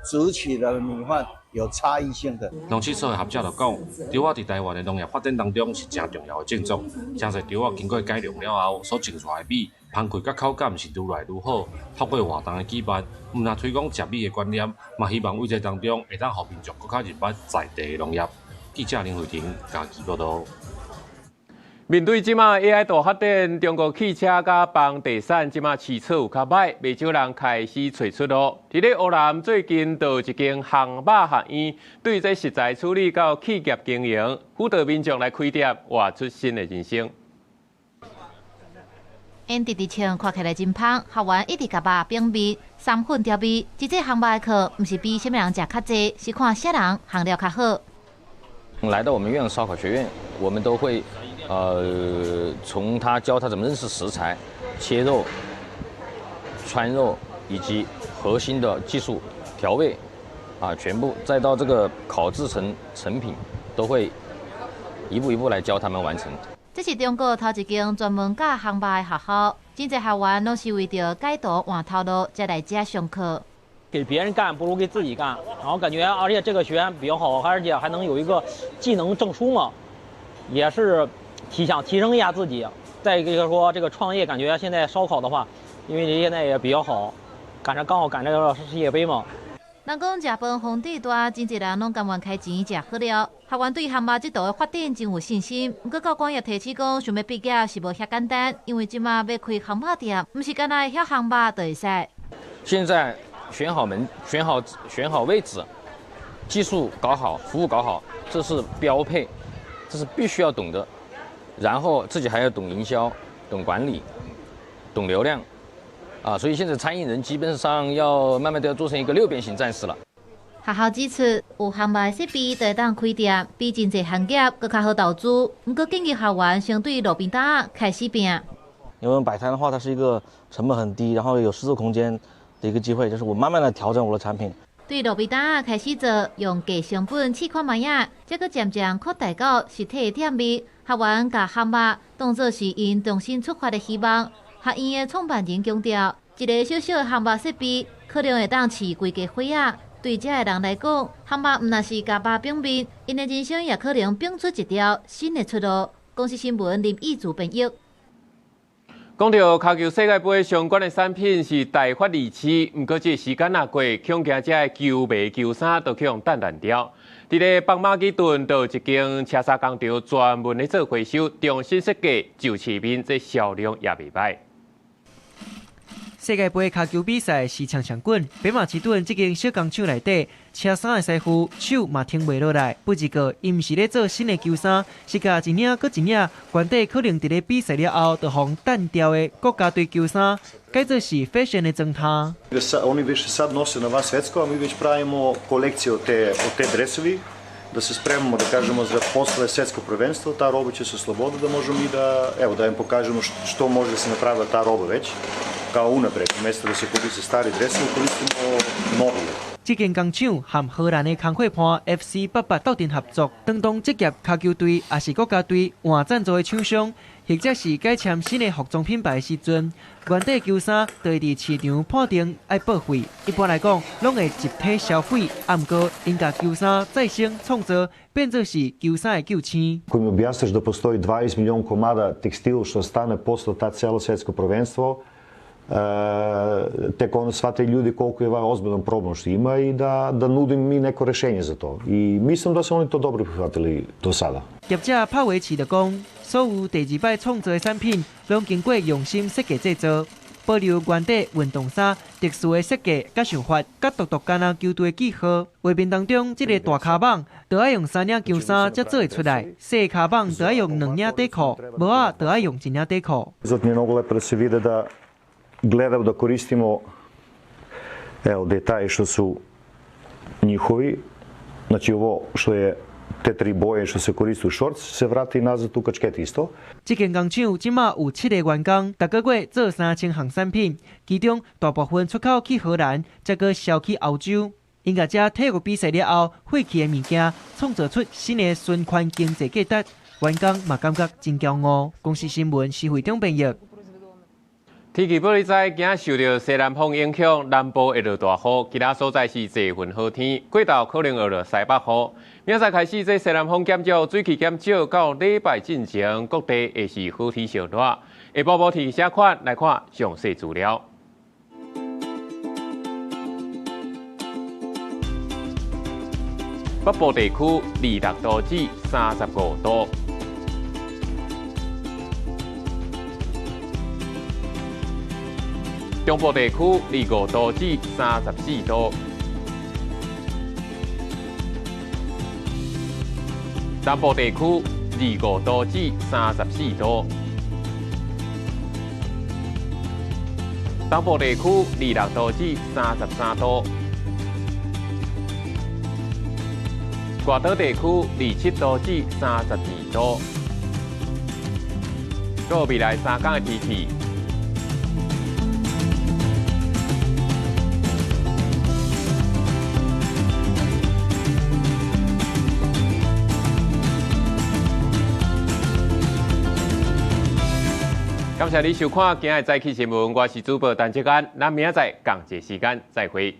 煮起来的米饭有差异性的。农试所的学者就讲，稻啊在台湾的农业发展当中是真重要的种种。真侪稻啊经过改良了后，所种出来的米，香气甲口感是愈来愈好。透过活动的举办，唔但推广食米的观念，嘛希望为这当中会当让民众更加认捌在地的农业。记者林慧婷家己报道。 面对即马 AI 大发展，中国汽车甲房地产即马市场有较歹，未少人开始找出路。伫咧湖南最近就有一间航马学院，对这食材处理到企业经营，辅导民众来开店，活出新的人生。因直直穿看起来真芳，学员一直甲肉饼味、三粉调味。即这航马的课，毋是比什么人食较济，是看啥人行了较好。来到我们院烧烤学院，我们都会。 从他教他怎么认识食材、切肉、穿肉，以及核心的技术调味，全部再到这个烤制成品，都会一步一步来教他们完成。这是中国头一间专门教航马的学校，真侪学员拢是为着改图换头路才来这上课。给别人干不如给自己干，然后感觉而且这个学院比较好，而且还能有一个技能证书嘛，也是。 想提升一下自己，再一个说这个创业，感觉现在烧烤的话，因为现在也比较好，刚好赶这个世界杯嘛。人讲食饭皇帝大，真侪人拢甘愿开钱食好料。学员对航马这道的发展真有信心，不过教官也提起讲，想要毕业是无遐简单，因为即马要开航马店，不是干那会晓航马就会使。现在选好位置，技术搞好，服务搞好，这是标配，这是必须要懂的。 然后自己还要懂营销、懂管理、懂流量，所以现在餐饮人基本上要慢慢都要做成一个6边形战士了。学校指出，有航马设备就会当开店，比真侪行业更较好投资。不过建议学员先对路边摊开始拼。因为摆摊的话，它是一个成本很低，然后有试做空间的一个机会，就是我慢慢的调整我的产品。 对路边摊开始做，用低成本试看卖影，再搁渐渐扩大到实体的店面。学员甲航马当作是因重新出发的希望。学院的创办人强调，一个小小的航马设备，可能会当饲规家伙仔。对这的人来讲，航马毋但是甲肉饼面，因的人生也可能变出一条新的出路。公司新闻林义祖编译。 讲到脚球世界杯相关的产品是大发利市，不过这时间啊过，恐惊这的球迷球衫都去用淡淡掉。伫咧北马其顿，就有一间车衫工厂专门咧做回收，重新设计旧市面，这销量也袂歹。世界杯脚球比赛时常常滚，北马其顿这间小工厂内底，车衫的师傅手嘛停袂落来。不一个，伊毋是咧做新的球衫，是甲一领搁一领，原底可能伫咧比赛了后，就互淡掉的国家队球衫，改做是 fashion 的装他。Oni više sad nose na van svetsko, a mi već pravimo kolekciju od te dresovi, da se spremamo, da kažemo, za posle svetsko prvenstvo. Ta roba će se slobodno da možemo mi da im pokažemo što može da se napravi ta roba već. Kao unapred, umjesto da se kupi se stari dresovi, koristimo novi. 这间工厂和荷兰的工会盘 FC88斗阵合作，当当职业脚球队也是国家队换赞助的厂商，或者是改签新的服装品牌时阵，原底球衫都会伫市场判定要报废。一般来讲，拢会集体消费，不过因甲球衫再生创造，变作是球衫的旧青。Ako mi objasniš da postoji 20 milijuna komada tekstil što stane posle ta cijelo svjetsko prvenstvo, tek onda shvate ljudi koliko je ovaj ozbiljan problem što ima i da nudim mi neko rešenje za to. I mislim da su oni to dobro prihvatili do sada. 业者帕维奇就讲，所有第二摆创造的产品，拢经过用心设计制作，保留原底运动衫特殊的设计甲想法，甲独独干那球队的记号。画面当中，这个大卡网就要用3领球衫才做会出来，细卡网就要用2领底裤，帽仔就要用1领底裤。Zato mi je mnogo lepo da se vide da gledamo da koristimo detalje što su njihovi, znači ovo što je te 3 boje što se koriste u shorts se vrati nazad u kačket isto. 这间工厂即马有7个员工，逐个月做3000项产品，其中大部分出口去荷兰，再个销去欧洲。因甲这体育比赛了后废弃的物件，创造出新的循环经济价值，员工嘛感觉真骄傲。公司新闻是会长编译。天气报你知，今仔受到西南风影响，南部会落大雨，其他所在是多云好天，过昼可能会落西北雨。明仔开始，这西南风减少，水汽减少，到礼拜进前，各地会是好天小热。下晡无天写款来看详细资料。北部地区26度至35度。中部地区25度至34度，南部地区25度至34度，东部地区26度至33度，外岛地区27度至32度。到未来3天的天气。感谢你收看今日早起新闻，我是主播陈志安，咱明仔载同一时间再会。